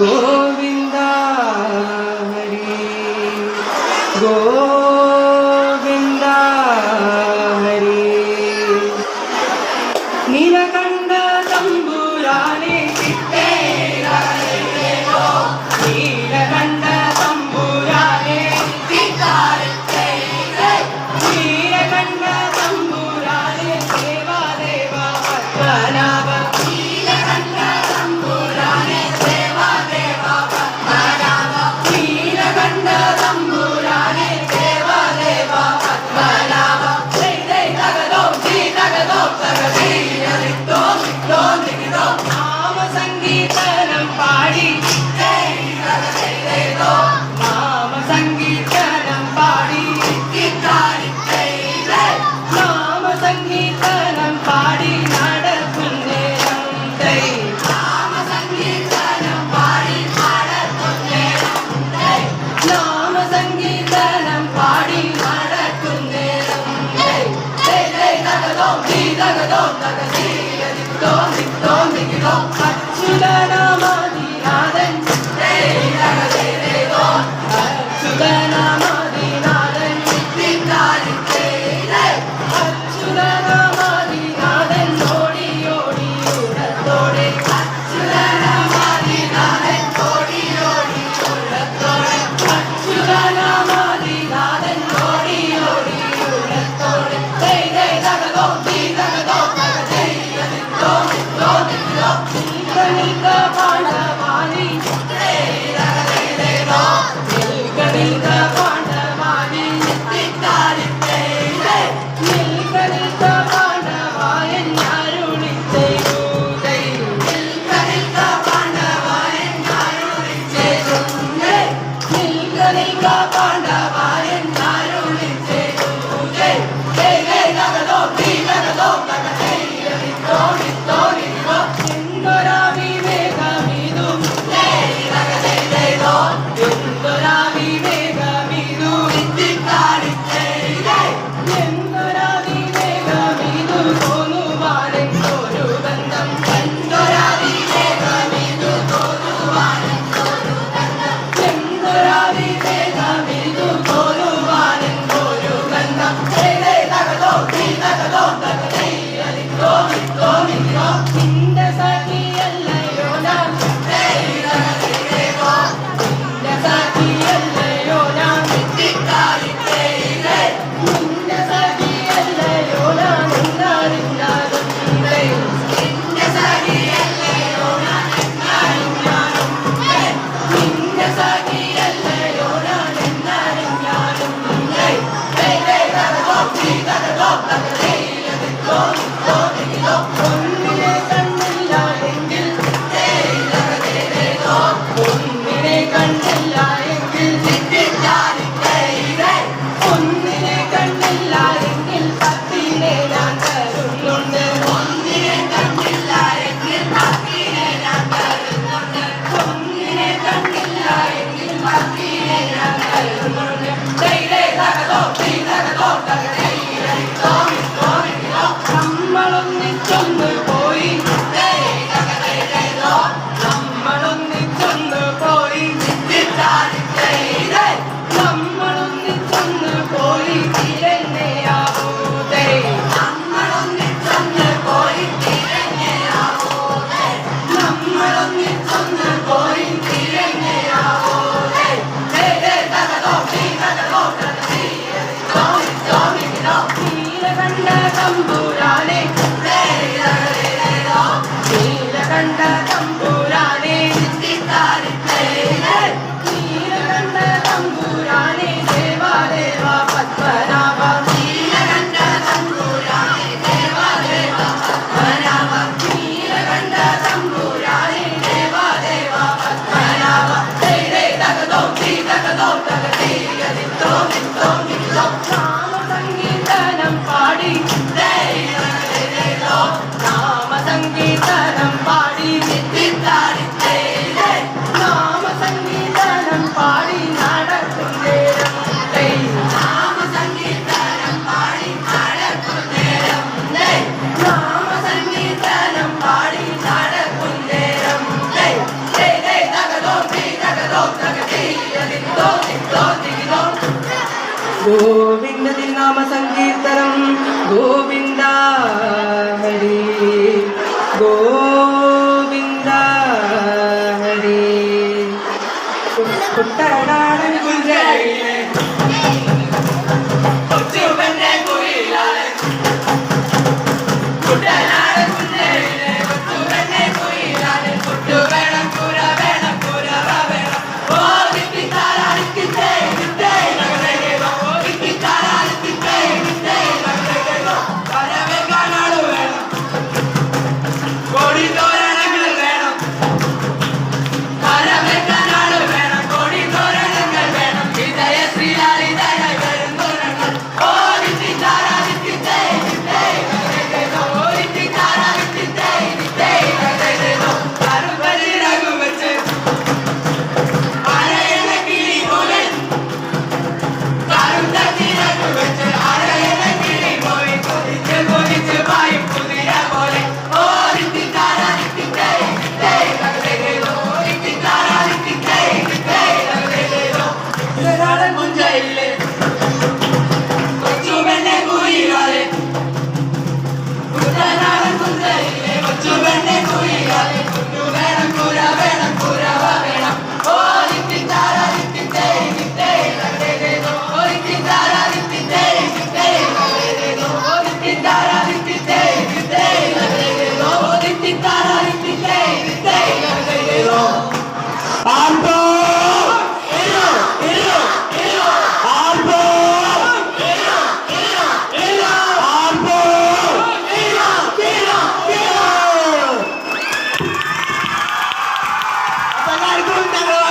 ഗോവിന്ദ ഹരി ഗോവിന്ദ ഹരി നീലകണ്ഠ തമ്പുരാനെ നീലകണ്ഠ തമ്പുരാനെ നീലകണ്ഠ തമ്പുരാനെ ദേവാദേവ പത്മനാഭ നീലകണ്ഠ തമ്പുരാനെ ദേവാദേവ പത്മനാഭ നീലകണ്ഠ തമ്പുരാനെ ദേവാദേവ പത്മനാഭ ജയ് ജയ് തകതോ തകതീരോ നാമ സംഗീതനം പാടി നാമ സംഗീതനം പാടി നാമ സംഗീതനം പാടി നടക്കുന്നേരം നാമ സംഗീതനം പാടി നടക്കുന്നേരം നാമ സംഗീതനം പാടി നടക്കുന്നേരം അച്യുതനാമദിനാഥൻ അച്യുതനാമദിനാഥൻ അച്യുതനാമദിനാഥൻ ഓടി ഓടി ഉടത്തോടെ അച്യുതനാമദിനാഥൻ ഓടി ഓടി ഉടത്തോടെ അച്യുതനാമദിനാഥൻ ഓടി ഓടി ഉടത്തോടെ നിൽക്ക പാണ്ഡവാനി നിൽക്ക പാണ്ഡവാനി നിൽക്ക പാണ്ഡവായൻ അരുളിച്ചെയ്തൂതൈ നിൽക്ക പാണ്ഡവായൻ അരുളിച്ചെയ്തൂതൈ നിൽക്ക പാണ്ഡവായൻ അരുളിച്ചെയ്തൂതൈ എന്തൊരാവിവേകമിതും ഗോവിന്ദ നാമ സങ്കീർത്തനം ഗോവിന്ദ ഹരി ഗോവിന്ദ ഹരി കുട്ടനാടൻ കുഞ്ചയിലെ കൊച്ചുപെണ്ണെ കുയിലാളെ കുട്ടനാടൻ കുഞ്ഞയിലെ കൊച്ചുപെണ്ണെ കുയിലാളെ കുട്ടു വേണം കുര വേണം കുരവ വേണം ഓ കിട്ടിത്താരാളിക്കിട്ടേ കിട്ടേ നഗരേതോ ഓ കിട്ടിത്താരാളിക്കിട്ടേ കിട്ടേ നഗരേതോ വരവെ കാണാളു വേണം കോടി തോരണങ്ങൾ വേണം വരവെ കാണാളു വേണം കോടി തോരണങ്ങൾ വേണം ഹൃദയ ശ്രീലാളിതയ വരുന്നോരങ്ങൾ ഓ കിട്ടിത്താരാളിക്കിട്ടേ കിട്ടേ നഗരേതോ ഓ കിട്ടിത്താരാളിക്കിട്ടേ കിട്ടേ നഗരേതോ അറുപതി രഘു വെച്ച് അരയണ കിളി പോലെ കറുത്ത ചിറകു വെച്ച് അരയണ കിളി പോയി കൊതിച്ച് കൊതിച്ച് പായും കുതിര പോലെ ഓ കിട്ടിത്താരാളിക്കിട്ടേ കിട്ടേ നഗരേതോ ഓ കിട്ടിത്താരാളിക്കിട്ടേ കിട്ടേ നഗരേതോ കുട്ടനാടൻ കുഞ്ചയിലെ കൊച്ചുപെണ്ണെ കുയിലാളെ കുട്ടനാടൻ കുഞ്ചയിലെ കൊച്ചുപെണ്ണെ കുയിലാളെ കുട്ടു വേണം കുര വേണം കുരവ വേണം ഓ കിട്ടിത്താരാളിക്കിട്ടേ കിട്ടേ നഗരേതോ ഓ കിട്ടിത്താരാളിക്കിട്ടേ കിട്ടേ നഗരേതോ ഓ കിട്ടിത്താരാളിക്കിട്ടേ കിട്ടേ നഗരേതോ ഓ കിട്ടിത്താരാളിക്കിട്ടേ കിട്ടേ നഗരേതോ ആർപ്പോ എല്ലാവർക്കും